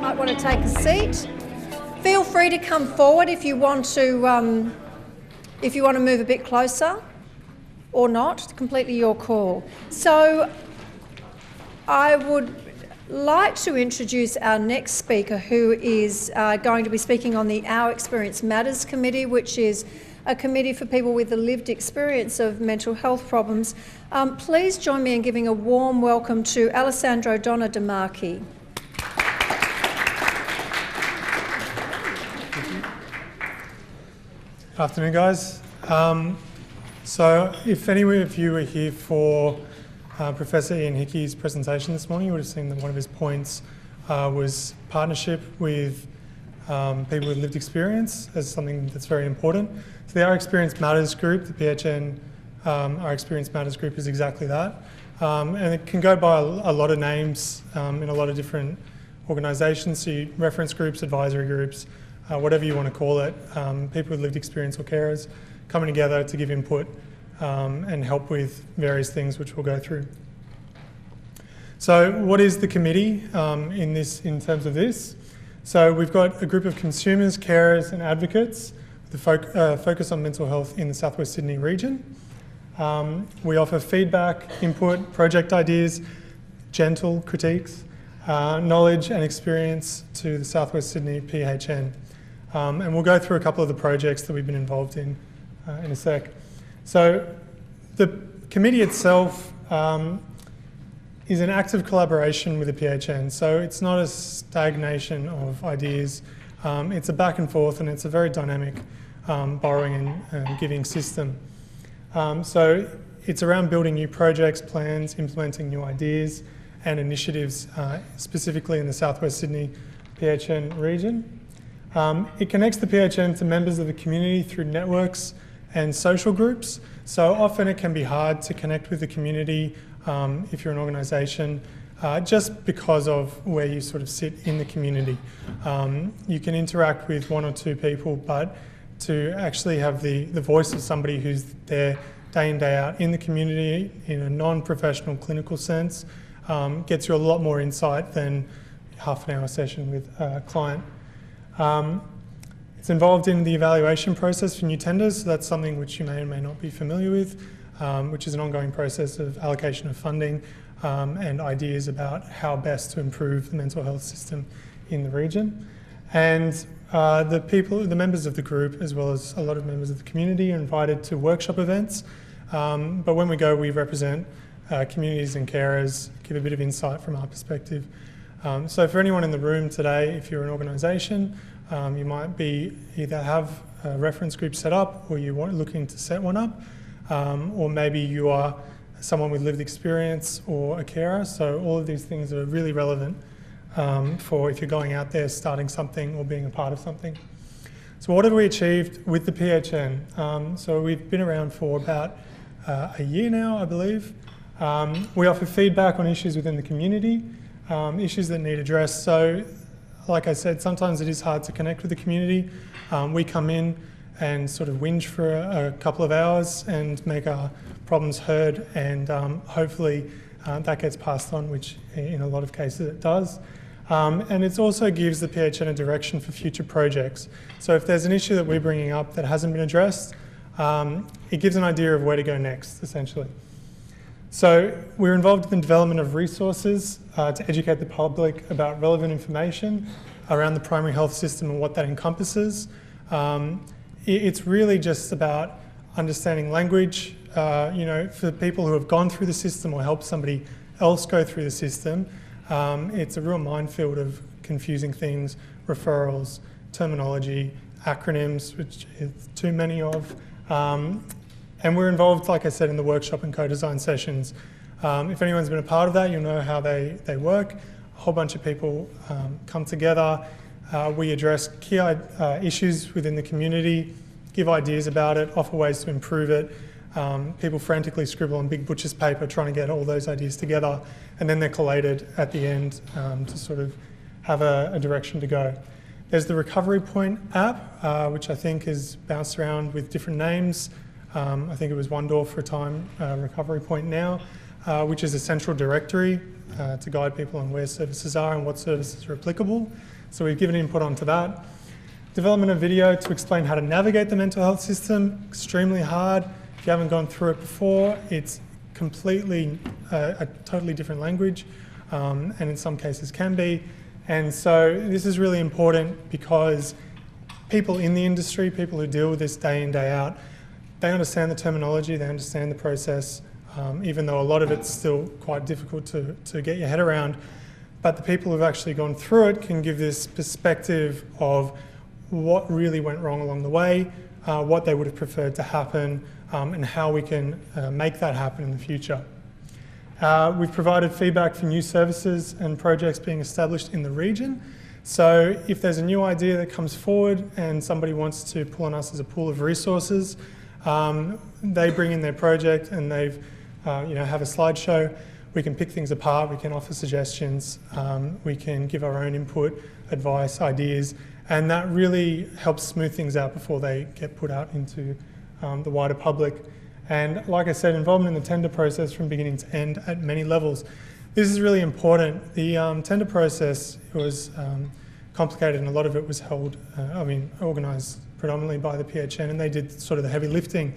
might want to take a seat. Feel free to come forward if you want to move a bit closer or not. It's completely your call. So I would like to introduce our next speaker, who is going to be speaking on the Our Experience Matters Committee, which is a committee for people with the lived experience of mental health problems. Please join me in giving a warm welcome to Alessandro Donna De Marchi. Good afternoon, guys. So if any of you were here for Professor Ian Hickey's presentation this morning, you would have seen that one of his points was partnership with people with lived experience as something that's very important. So the Our Experience Matters group, the PHN Our Experience Matters group, is exactly that. And it can go by a lot of names in a lot of different organisations, so reference groups, advisory groups, whatever you want to call it, people with lived experience or carers coming together to give input and help with various things which we'll go through. So what is the committee in terms of this? So we've got a group of consumers, carers and advocates with a focus on mental health in the South West Sydney region. We offer feedback, input, project ideas, gentle critiques, knowledge and experience to the South West Sydney PHN. And we'll go through a couple of the projects that we've been involved in a sec. So the committee itself is an active collaboration with the PHN. So it's not a stagnation of ideas. It's a back and forth, and it's a very dynamic borrowing and giving system. So it's around building new projects, plans, implementing new ideas and initiatives, specifically in the South West Sydney PHN region. It connects the PHN to members of the community through networks and social groups. So often it can be hard to connect with the community if you're an organisation, just because of where you sort of sit in the community. You can interact with one or two people, but to actually have the voice of somebody who's there day in, day out in the community in a non-professional clinical sense gets you a lot more insight than half an hour session with a client. It's involved in the evaluation process for new tenders, so that's something which you may or may not be familiar with, which is an ongoing process of allocation of funding and ideas about how best to improve the mental health system in the region. And the members of the group, as well as a lot of members of the community, are invited to workshop events. But when we go, we represent communities and carers, give a bit of insight from our perspective. So for anyone in the room today, if you're an organisation, you might either have a reference group set up, or you're looking to set one up, or maybe you are someone with lived experience or a carer. So all of these things are really relevant for if you're going out there starting something or being a part of something. So what have we achieved with the PHN? So we've been around for about a year now, I believe. We offer feedback on issues within the community, issues that need addressed. So like I said, sometimes it is hard to connect with the community. We come in and sort of whinge for a couple of hours and make our problems heard, and hopefully that gets passed on, which in a lot of cases it does. And it also gives the PHN a direction for future projects. So if there's an issue that we're bringing up that hasn't been addressed, it gives an idea of where to go next, essentially. So we're involved in the development of resources to educate the public about relevant information around the primary health system and what that encompasses. It's really just about understanding language, for people who have gone through the system or helped somebody else go through the system. It's a real minefield of confusing things, referrals, terminology, acronyms, which is too many of. And we're involved, like I said, in the workshop and co-design sessions. If anyone's been a part of that, you'll know how they work. A whole bunch of people come together. We address key issues within the community, give ideas about it, offer ways to improve it. People frantically scribble on big butcher's paper trying to get all those ideas together, and then they're collated at the end to sort of have a direction to go. There's the Recovery Point app, which I think is bounced around with different names. I think it was One Door for a time, Recovery Point now, which is a central directory to guide people on where services are and what services are applicable. So we've given input onto that. Development of video to explain how to navigate the mental health system, extremely hard. If you haven't gone through it before, it's completely a totally different language, and in some cases can be. And so this is really important because people in the industry, people who deal with this day in, day out, they understand the terminology, they understand the process, even though a lot of it's still quite difficult to get your head around. But the people who've actually gone through it can give this perspective of what really went wrong along the way, what they would have preferred to happen, and how we can make that happen in the future. We've provided feedback for new services and projects being established in the region. So if there's a new idea that comes forward and somebody wants to pull on us as a pool of resources, they bring in their project and they've have a slideshow. We can pick things apart, we can offer suggestions, we can give our own input, advice, ideas, and that really helps smooth things out before they get put out into the wider public. And like I said, involvement in the tender process from beginning to end at many levels. This is really important. The tender process was complicated, and a lot of it was organised predominantly by the PHN, and they did sort of the heavy lifting.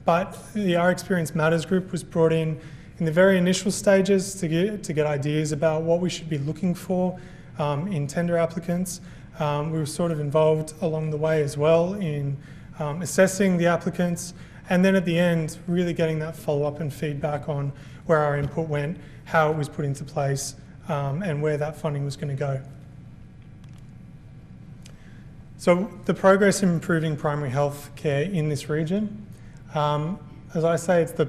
But the Our Experience Matters group was brought in the very initial stages to get ideas about what we should be looking for in tender applicants. We were sort of involved along the way as well in assessing the applicants, and then at the end, really getting that follow-up and feedback on where our input went, how it was put into place, and where that funding was going to go. So the progress in improving primary health care in this region, as I say, it's the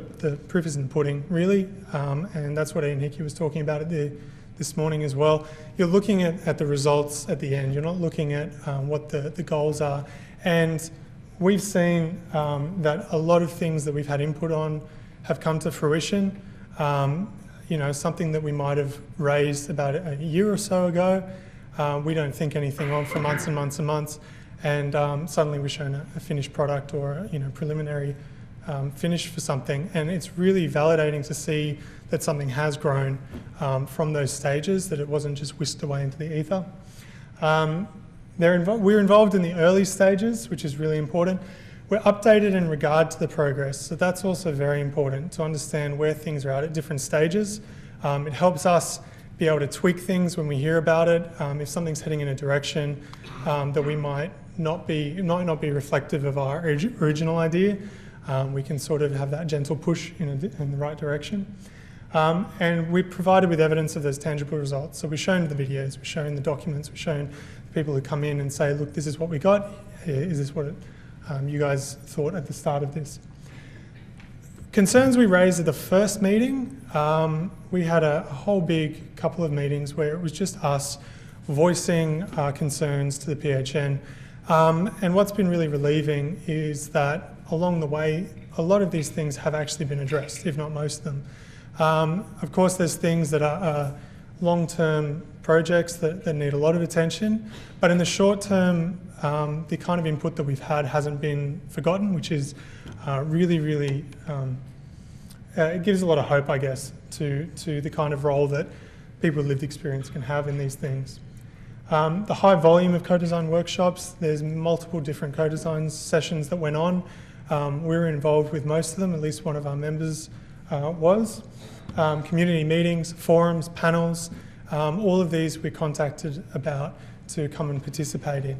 proof is in the pudding, really, and that's what Ian Hickey was talking about this morning as well. You're looking at the results at the end. You're not looking at what the goals are. And we've seen that a lot of things that we've had input on have come to fruition. Something that we might have raised about a year or so ago, we don't think anything of for months and months and months, and suddenly we're shown a finished product or a preliminary finish for something, and it's really validating to see that something has grown from those stages, that it wasn't just whisked away into the ether. We're involved in the early stages, which is really important. We're updated in regard to the progress, so that's also very important to understand where things are at different stages. It helps us be able to tweak things when we hear about it. If something's heading in a direction that we might not be reflective of our original idea, we can sort of have that gentle push in the right direction. And we're provided with evidence of those tangible results. So we've shown the videos, we've shown the documents, we've shown the people who come in and say, look, this is what we got. Is this what you guys thought at the start of this? Concerns we raised at the first meeting, we had a whole big couple of meetings where it was just us voicing our concerns to the PHN. And what's been really relieving is that along the way, a lot of these things have actually been addressed, if not most of them. Of course, there's things that are long-term projects that need a lot of attention, but in the short term, the kind of input that we've had hasn't been forgotten, which is really, it gives a lot of hope, I guess, to the kind of role that people with lived experience can have in these things. The high volume of co-design workshops, there's multiple different co-design sessions that went on. We were involved with most of them, at least one of our members was. Community meetings, forums, panels, all of these we're contacted about to come and participate in.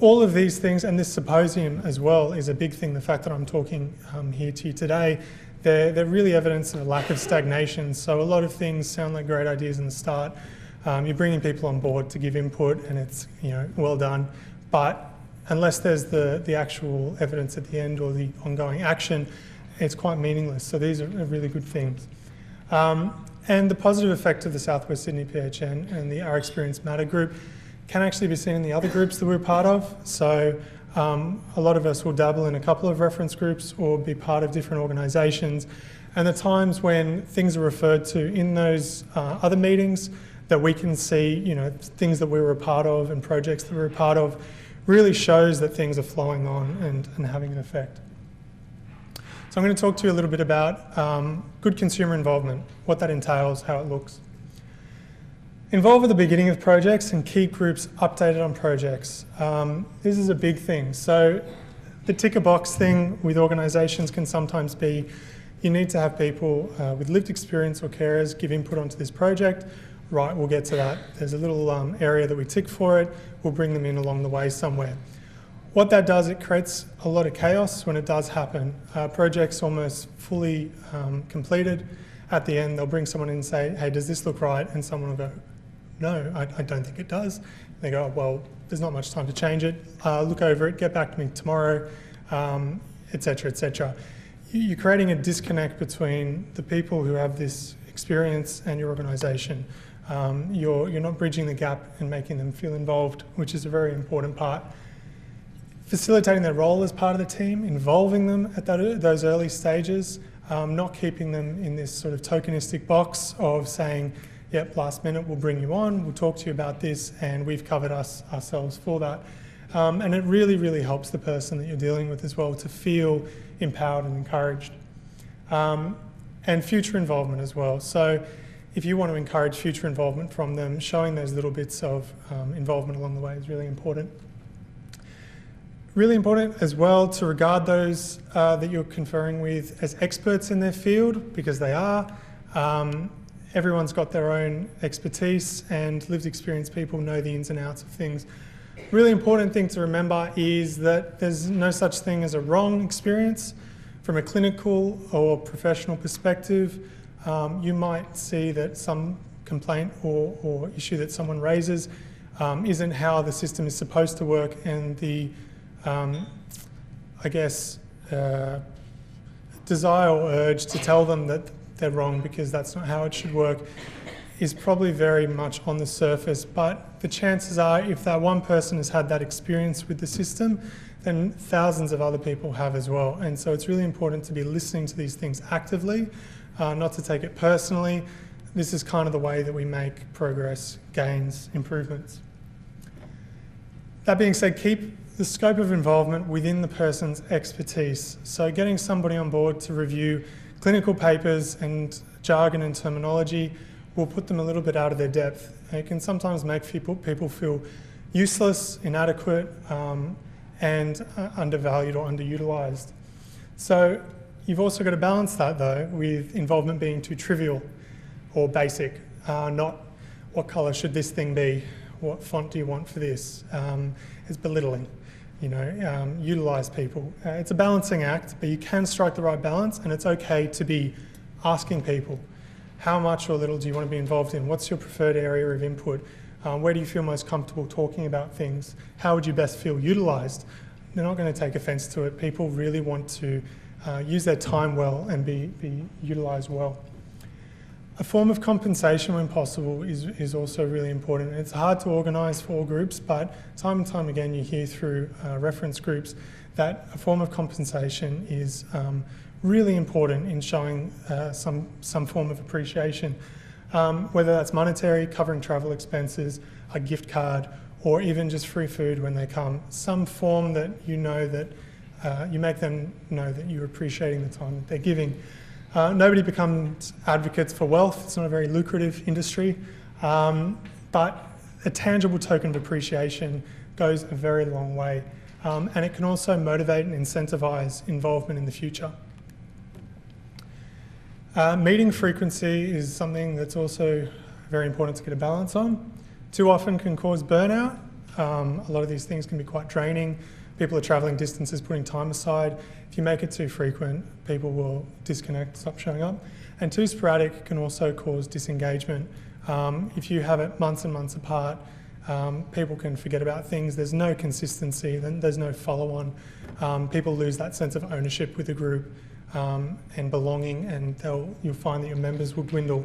All of these things, and this symposium as well, is a big thing. The fact that I'm talking here to you today, they're really evidence of a lack of stagnation. So a lot of things sound like great ideas in the start. You're bringing people on board to give input, and it's well done. But unless there's the actual evidence at the end or the ongoing action, it's quite meaningless. So these are really good things. And the positive effect of the Southwest Sydney PHN and the Our Experience Matter group can actually be seen in the other groups that we're part of. So a lot of us will dabble in a couple of reference groups or be part of different organisations. And the times when things are referred to in those other meetings that we can see, things that we were a part of and projects that we're a part of, really shows that things are flowing on and having an effect. So I'm going to talk to you a little bit about good consumer involvement, what that entails, how it looks. Involve at the beginning of projects and keep groups updated on projects. This is a big thing. So the ticker box thing with organisations can sometimes be you need to have people with lived experience or carers give input onto this project. Right, we'll get to that. There's a little area that we tick for it. We'll bring them in along the way somewhere. What that does, it creates a lot of chaos when it does happen. Projects almost fully completed. At the end, they'll bring someone in and say, hey, does this look right? And someone will go, no, I don't think it does. They go, well, there's not much time to change it. Look over it, get back to me tomorrow, etc., etc. You're creating a disconnect between the people who have this experience and your organisation. You're not bridging the gap and making them feel involved, which is a very important part. Facilitating their role as part of the team, involving them at those early stages, not keeping them in this sort of tokenistic box of saying, yep, last minute we'll bring you on, we'll talk to you about this, and we've covered ourselves for that. And it really, really helps the person that you're dealing with as well to feel empowered and encouraged. And future involvement as well. So if you want to encourage future involvement from them, showing those little bits of involvement along the way is really important. Really important as well to regard those that you're conferring with as experts in their field, because they are. Everyone's got their own expertise, and lived experience people know the ins and outs of things. Really important thing to remember is that there's no such thing as a wrong experience. From a clinical or professional perspective, you might see that some complaint or issue that someone raises isn't how the system is supposed to work, and the desire or urge to tell them that they're wrong because that's not how it should work is probably very much on the surface. But the chances are, if that one person has had that experience with the system, then thousands of other people have as well. And so it's really important to be listening to these things actively, not to take it personally. This is kind of the way that we make progress, gains, improvements. That being said, keep the scope of involvement within the person's expertise. So getting somebody on board to review clinical papers and jargon and terminology will put them a little bit out of their depth. It can sometimes make people feel useless, inadequate, and undervalued or underutilised. So you've also got to balance that though with involvement being too trivial or basic, not what colour should this thing be, what font do you want for this. It's belittling. Utilise people. It's a balancing act, but you can strike the right balance, and it's okay to be asking people, how much or little do you want to be involved in? What's your preferred area of input? Where do you feel most comfortable talking about things? How would you best feel utilised? They're not going to take offence to it. People really want to use their time well and be utilised well. A form of compensation when possible is also really important. It's hard to organise for all groups, but time and time again you hear through reference groups that a form of compensation is really important in showing some form of appreciation, whether that's monetary, covering travel expenses, a gift card, or even just free food when they come. Some form that you make them know that you're appreciating the time that they're giving. Nobody becomes advocates for wealth. It's not a very lucrative industry, but a tangible token of appreciation goes a very long way, and it can also motivate and incentivise involvement in the future. Meeting frequency is something that's also very important to get a balance on. Too often can cause burnout. A lot of these things can be quite draining. People are travelling distances, putting time aside. If you make it too frequent, people will disconnect, stop showing up. And too sporadic can also cause disengagement. If you have it months and months apart, people can forget about things. There's no consistency, then there's no follow-on. People lose that sense of ownership with the group and belonging, and you'll find that your members will dwindle.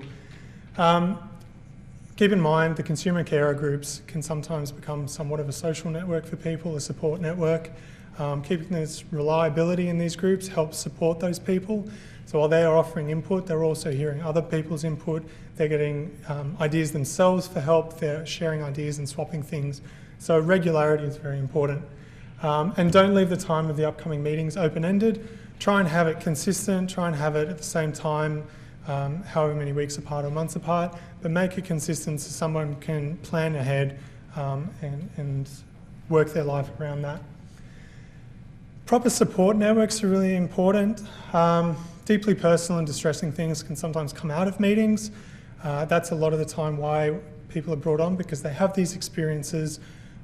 Keep in mind, the consumer carer groups can sometimes become somewhat of a social network for people, a support network. Keeping this reliability in these groups helps support those people. So while they are offering input, they're also hearing other people's input. They're getting ideas themselves for help. They're sharing ideas and swapping things. So regularity is very important. And don't leave the time of the upcoming meetings open-ended. Try and have it consistent. Try and have it at the same time however many weeks apart or months apart, but make it consistent so someone can plan ahead and work their life around that. Proper support networks are really important. Deeply personal and distressing things can sometimes come out of meetings. That's a lot of the time why people are brought on, because they have these experiences,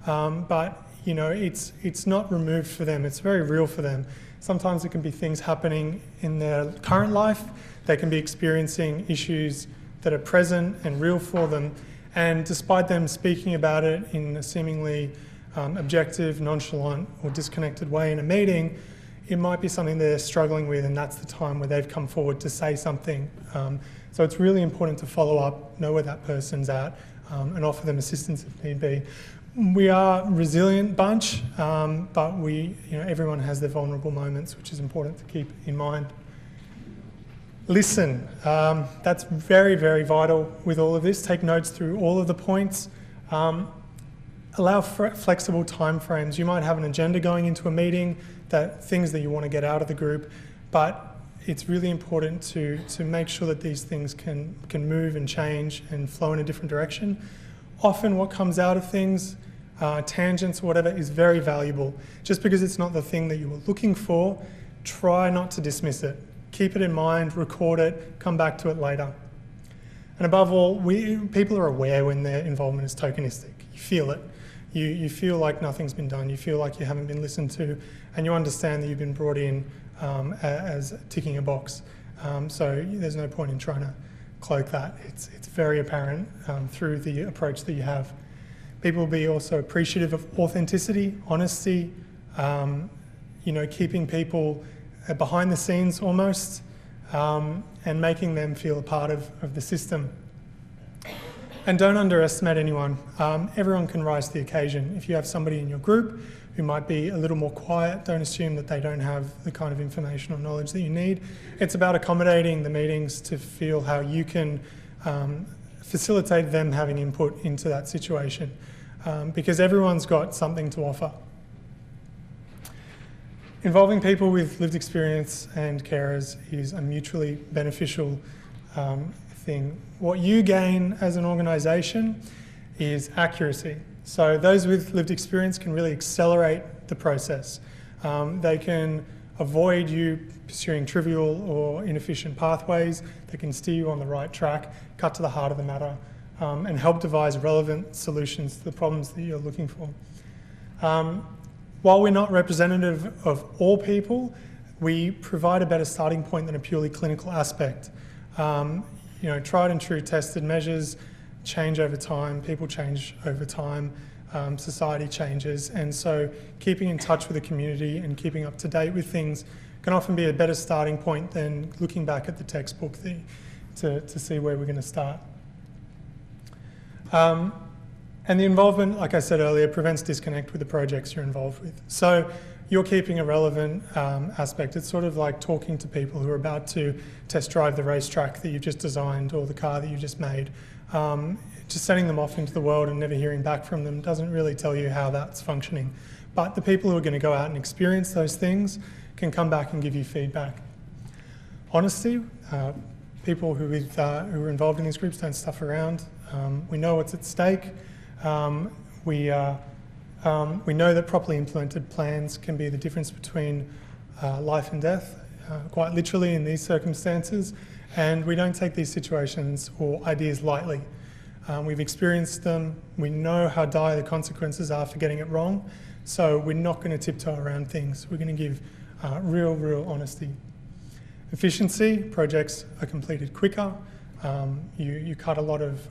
but you know, it's not removed for them, it's very real for them. Sometimes it can be things happening in their current life, they can be experiencing issues that are present and real for them, and despite them speaking about it in a seemingly objective, nonchalant or disconnected way in a meeting, it might be something they're struggling with, and that's the time where they've come forward to say something. So it's really important to follow up, know where that person's at, and offer them assistance if need be. We are a resilient bunch, but everyone has their vulnerable moments, which is important to keep in mind. Listen, that's very, very vital with all of this. Take notes through all of the points. Allow flexible timeframes. You might have an agenda going into a meeting, things that you want to get out of the group, but it's really important to make sure that these things can move and change and flow in a different direction. Often what comes out of things, tangents or whatever, is very valuable. Just because it's not the thing that you were looking for, try not to dismiss it. Keep it in mind, record it, come back to it later. And above all, people are aware when their involvement is tokenistic. You feel it. You feel like nothing's been done. You feel like you haven't been listened to, and you understand that you've been brought in as ticking a box. So there's no point in trying to cloak that. It's very apparent through the approach that you have. People will be also appreciative of authenticity, honesty, keeping people behind the scenes almost, and making them feel a part of the system. And don't underestimate anyone. Everyone can rise to the occasion. If you have somebody in your group who might be a little more quiet, don't assume that they don't have the kind of information or knowledge that you need. It's about accommodating the meetings to feel how you can facilitate them having input into that situation, because everyone's got something to offer. Involving people with lived experience and carers is a mutually beneficial thing. What you gain as an organisation is accuracy. So those with lived experience can really accelerate the process. They can avoid you pursuing trivial or inefficient pathways. They can steer you on the right track, cut to the heart of the matter, and help devise relevant solutions to the problems that you're looking for. While we're not representative of all people, we provide a better starting point than a purely clinical aspect. Tried and true tested measures change over time, people change over time, society changes, and so keeping in touch with the community and keeping up to date with things can often be a better starting point than looking back at the textbook to see where we're going to start. And the involvement, like I said earlier, prevents disconnect with the projects you're involved with. So you're keeping a relevant aspect. It's sort of like talking to people who are about to test drive the racetrack that you've just designed or the car that you've just made. Just sending them off into the world and never hearing back from them doesn't really tell you how that's functioning. But the people who are going to go out and experience those things can come back and give you feedback. Honesty, people who are involved in these groups don't stuff around. We know what's at stake. We know that properly implemented plans can be the difference between life and death, quite literally in these circumstances, and we don't take these situations or ideas lightly. We've experienced them, we know how dire the consequences are for getting it wrong, so we're not going to tiptoe around things. We're going to give real honesty. Efficiency, projects are completed quicker. You cut a lot of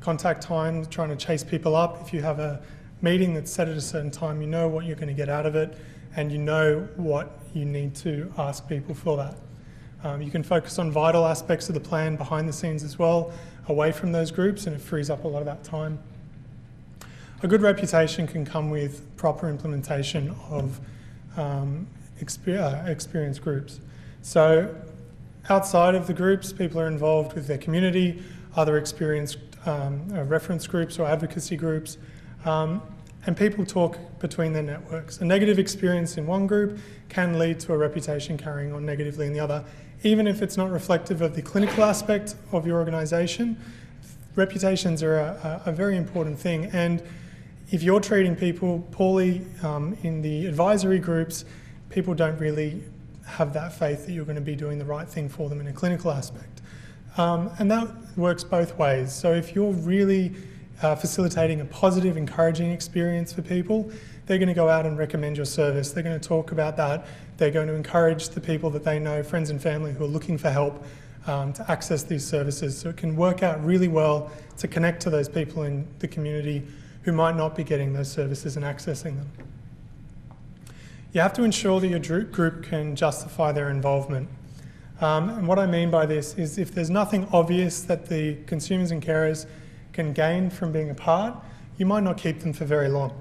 contact time trying to chase people up. If you have a meeting that's set at a certain time, you know what you're going to get out of it, and you know what you need to ask people for that. You can focus on vital aspects of the plan behind the scenes as well, away from those groups, and it frees up a lot of that time. A good reputation can come with proper implementation of experienced groups. So outside of the groups, people are involved with their community, other experienced reference groups or advocacy groups, and people talk between their networks. A negative experience in one group can lead to a reputation carrying on negatively in the other. even if it's not reflective of the clinical aspect of your organisation, reputations are a very important thing. And if you're treating people poorly in the advisory groups, people don't really have that faith that you're going to be doing the right thing for them in a clinical aspect. And that works both ways. So if you're really facilitating a positive, encouraging experience for people, they're going to go out and recommend your service. They're going to talk about that. They're going to encourage the people that they know, friends and family who are looking for help, to access these services. So it can work out really well to connect to those people in the community who might not be getting those services and accessing them. You have to ensure that your group can justify their involvement. And what I mean by this is if there's nothing obvious that the consumers and carers can gain from being a part, you might not keep them for very long.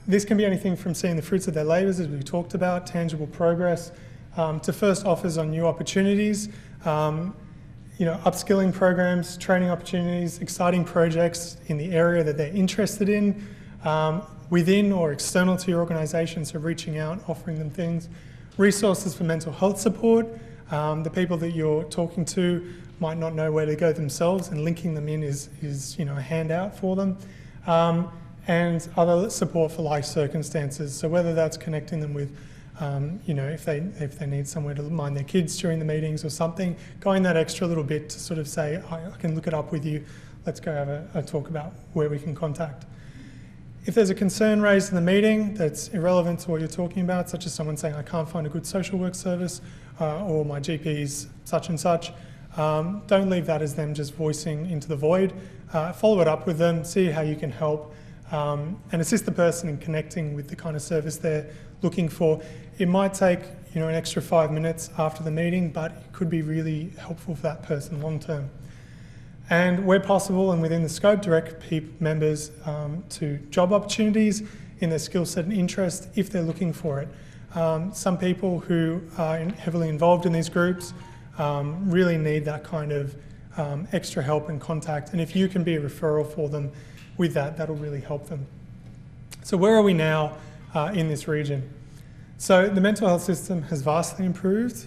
This can be anything from seeing the fruits of their labours, as we talked about, tangible progress, to first offers on new opportunities, upskilling programs, training opportunities, exciting projects in the area that they're interested in, within or external to your organisation, so reaching out, offering them things, resources for mental health support. The people that you're talking to might not know where to go themselves, and linking them in is a handout for them. And other support for life circumstances. So whether that's connecting them with, if they need somewhere to mind their kids during the meetings or something, going that extra little bit to sort of say, I can look it up with you. Let's go have a talk about where we can contact. If there's a concern raised in the meeting that's irrelevant to what you're talking about, such as someone saying, I can't find a good social work service, or my GP's such and such, don't leave that as them just voicing into the void. Follow it up with them, see how you can help, and assist the person in connecting with the kind of service they're looking for. It might take an extra 5 minutes after the meeting, but it could be really helpful for that person long term. And where possible and within the scope, direct members to job opportunities in their skill set and interest if they're looking for it. Some people who are heavily involved in these groups really need that kind of extra help and contact, and if you can be a referral for them with that, that'll really help them. So where are we now in this region? So the mental health system has vastly improved,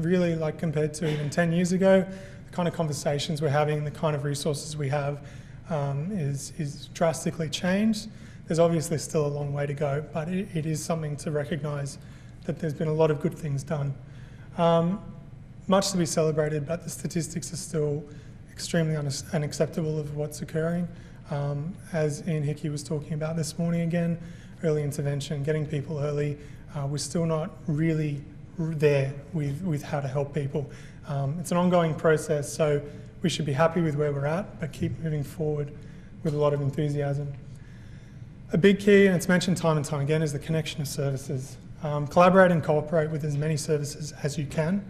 really, like compared to even 10 years ago. The kind of conversations we're having, the kind of resources we have is drastically changed. There's obviously still a long way to go, but it is something to recognise that there's been a lot of good things done. Much to be celebrated, but the statistics are still extremely unacceptable of what's occurring. As Ian Hickey was talking about this morning again, early intervention, getting people early, we're still not really there with how to help people. It's an ongoing process, so we should be happy with where we're at, but keep moving forward with a lot of enthusiasm. A big key, and it's mentioned time and time again, is the connection of services. Collaborate and cooperate with as many services as you can.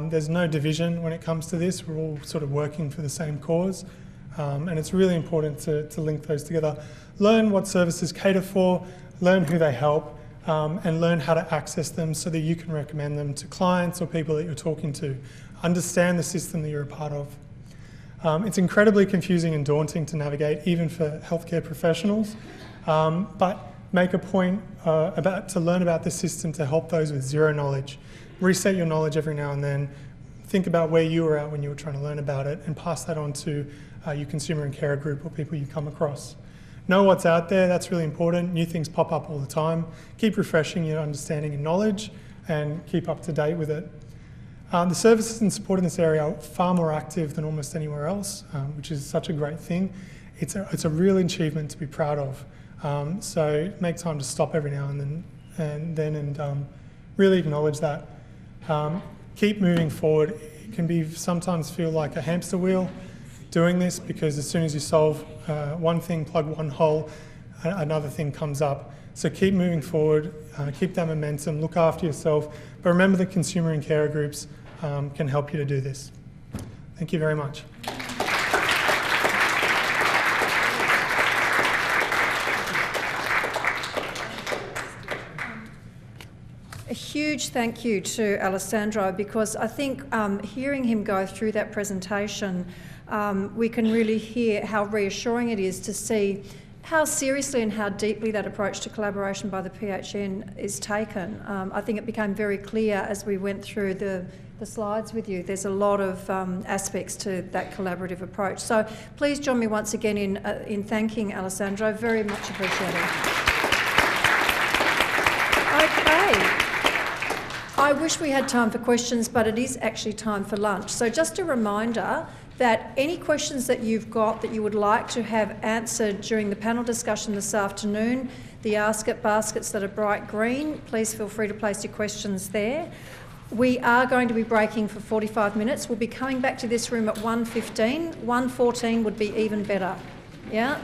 There's no division when it comes to this. We're all sort of working for the same cause, and it's really important to link those together. Learn what services cater for, learn who they help, and learn how to access them so that you can recommend them to clients or people that you're talking to. Understand the system that you're a part of. It's incredibly confusing and daunting to navigate, even for healthcare professionals, but make a point to learn about the system to help those with zero knowledge. Reset your knowledge every now and then. Think about where you were at when you were trying to learn about it, and pass that on to your consumer and carer group or people you come across. Know what's out there, that's really important. New things pop up all the time. Keep refreshing your understanding and knowledge, and keep up to date with it. The services and support in this area are far more active than almost anywhere else, which is such a great thing. It's a real achievement to be proud of. So make time to stop every now and then really acknowledge that. Keep moving forward. It can sometimes feel like a hamster wheel doing this, because as soon as you solve one thing, plug one hole, another thing comes up. So keep moving forward, keep that momentum, look after yourself, but remember that consumer and carer groups can help you to do this. Thank you very much. A huge thank you to Alessandro, because I think hearing him go through that presentation, we can really hear how reassuring it is to see how seriously and how deeply that approach to collaboration by the PHN is taken. I think it became very clear as we went through the slides with you. There's a lot of aspects to that collaborative approach. So please join me once again in thanking Alessandro. Very much appreciated. Okay. I wish we had time for questions, but it is actually time for lunch. So just a reminder that any questions that you've got that you would like to have answered during the panel discussion this afternoon, the Ask It baskets that are bright green, please feel free to place your questions there. We are going to be breaking for 45 minutes. We'll be coming back to this room at 1:15. 1:14 would be even better. Yeah?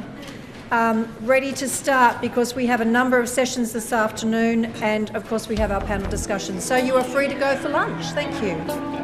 Ready to start because we have a number of sessions this afternoon and, of course, we have our panel discussion. So you are free to go for lunch. Thank you.